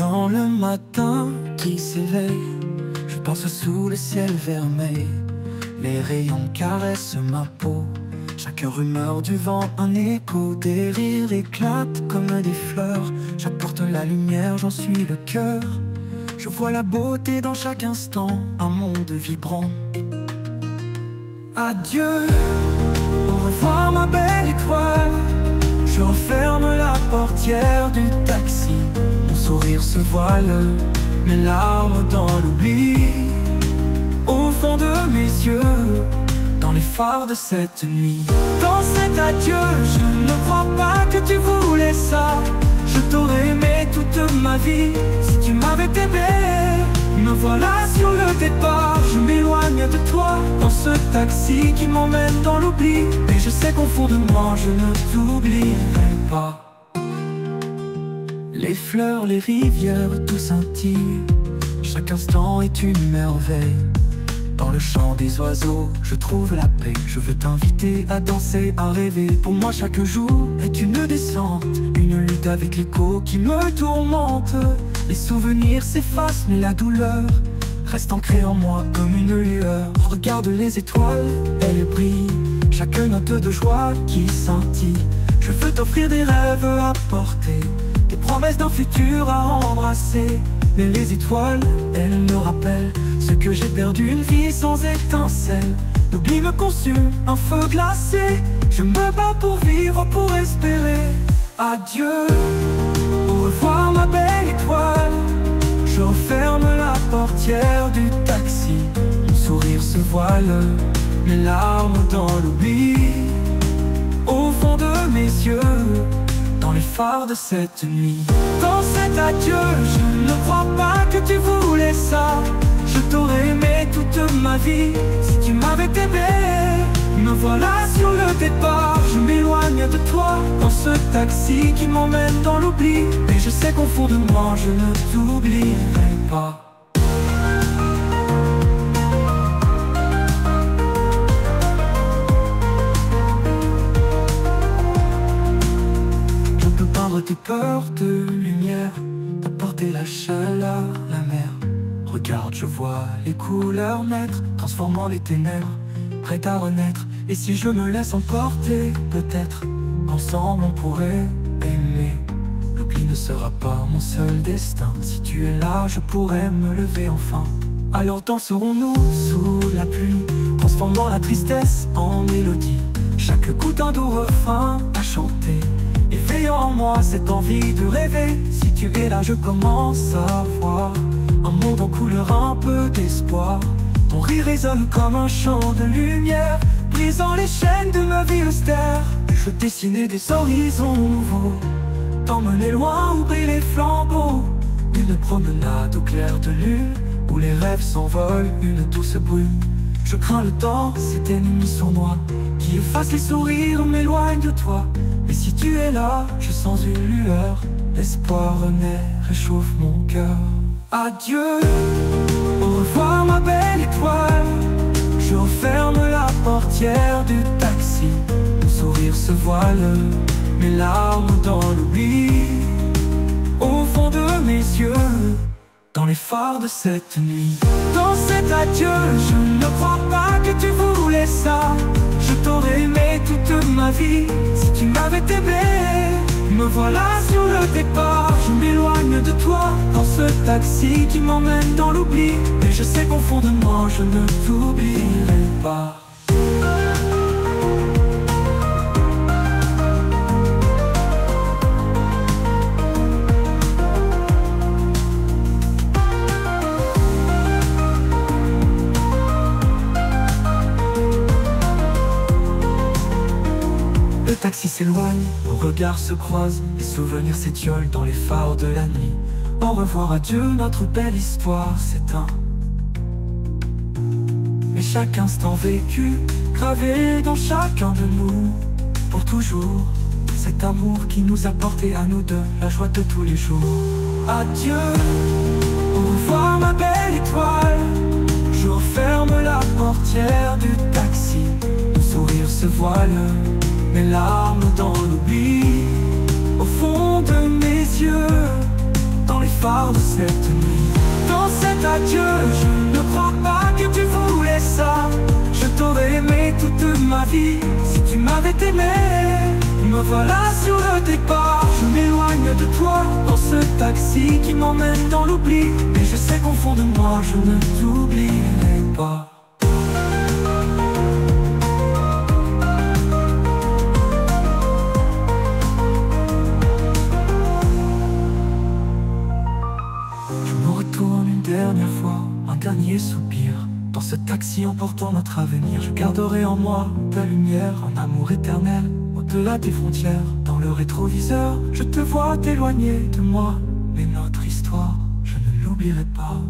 Quand le matin qui s'éveille, je pense sous le ciel vermeil. Les rayons caressent ma peau, chaque rumeur du vent un écho. Des rires éclatent comme des fleurs, j'apporte la lumière, j'en suis le cœur. Je vois la beauté dans chaque instant, un monde vibrant. Adieu, au revoir ma belle étoile. Je referme la portière du taxi. Mon sourire se voile, mes larmes dans l'oubli. Au fond de mes yeux, dans les phares de cette nuit. Dans cet adieu, je ne crois pas que tu voulais ça. Je t'aurais aimé toute ma vie si tu m'avais aimé. Me voilà sur le départ, je m'éloigne de toi dans ce taxi qui m'emmène dans l'oubli. Et je sais qu'au fond de moi, je ne t'oublierai pas. Les fleurs, les rivières, tout scintille. Chaque instant est une merveille. Dans le chant des oiseaux, je trouve la paix. Je veux t'inviter à danser, à rêver. Pour moi chaque jour est une descente, une lutte avec l'écho qui me tourmente. Les souvenirs s'effacent mais la douleur reste ancrée en moi comme une lueur. Regarde les étoiles, elles brillent, chaque note de joie qui scintille. Je veux t'offrir des rêves à porter, des promesses d'un futur à embrasser. Mais les étoiles, elles me rappellent ce que j'ai perdu, une vie sans étincelle. L'oubli me consume, un feu glacé. Je me bats pour vivre, pour espérer. Adieu, au revoir ma belle étoile. Je referme la portière du taxi. Mon sourire se voile, mes larmes dans l'oubli. Au fond de mes yeux, dans les phares de cette nuit. Dans cet adieu, je ne crois pas que tu voulais ça. Je t'aurais aimé toute ma vie si tu m'avais aimé. Me voilà sur le départ, je m'éloigne de toi dans ce taxi qui m'emmène dans l'oubli. Et je sais qu'au fond de moi, je ne t'oublierai pas. Tes peurs de lumière, t'apporter la chaleur, la mer. Regarde, je vois les couleurs naître, transformant les ténèbres, prêtes à renaître. Et si je me laisse emporter, peut-être ensemble on pourrait aimer. L'oubli ne sera pas mon seul destin. Si tu es là, je pourrais me lever enfin. Alors danserons-nous sous la pluie, transformant la tristesse en mélodie. Chaque goutte un doux refrain à chanter, éveillant en moi cette envie de rêver. Si tu es là, je commence à voir un monde en couleur, un peu d'espoir. Ton rire résonne comme un chant de lumière, brisant les chaînes de ma vie austère. Je dessinais des horizons nouveaux, t'emmener loin où brillent les flambeaux. Une promenade au clair de lune, où les rêves s'envolent, une douce brume. Je crains le temps, cet ennemi sournois, qui efface les sourires, m'éloigne de toi. Et si tu es là, je sens une lueur, l'espoir renaît, réchauffe mon cœur. Adieu, au revoir ma belle étoile. Je referme la portière du taxi. Mon sourire se voile, mes larmes dans l'oubli. Au fond de mes yeux, dans les phares de cette nuit. Dans cet adieu, je ne crois pas que tu voulais ça. Je t'aurais aimé toute ma vie si tu m'avais aimé. Me voilà sur le départ, je m'éloigne de toi dans ce taxi qui m'emmène dans l'oubli. Et je sais qu'au fond de moi, je ne t'oublierai pas. Le taxi s'éloigne, nos regards se croisent, les souvenirs s'étiolent dans les phares de la nuit. Au revoir, adieu, notre belle histoire s'éteint. Mais chaque instant vécu, gravé dans chacun de nous, pour toujours, cet amour qui nous a porté à nous deux la joie de tous les jours. Adieu, au revoir ma belle étoile. Je referme la portière du taxi, mon sourire se voile, mes larmes dans l'oubli. Au fond de mes yeux, dans les phares de cette nuit. Dans cet adieu, je ne crois pas que tu voulais ça. Je t'aurais aimé toute ma vie si tu m'avais aimé. Me voilà sur le départ, je m'éloigne de toi dans ce taxi qui m'emmène dans l'oubli. Mais je sais qu'au fond de moi, je ne t'oublierai pas. Je me retourne une dernière fois, un dernier soupir. Dans ce taxi emportant notre avenir, je garderai en moi ta lumière, un amour éternel. Au-delà des frontières, dans le rétroviseur, je te vois t'éloigner de moi. Mais notre histoire, je ne l'oublierai pas.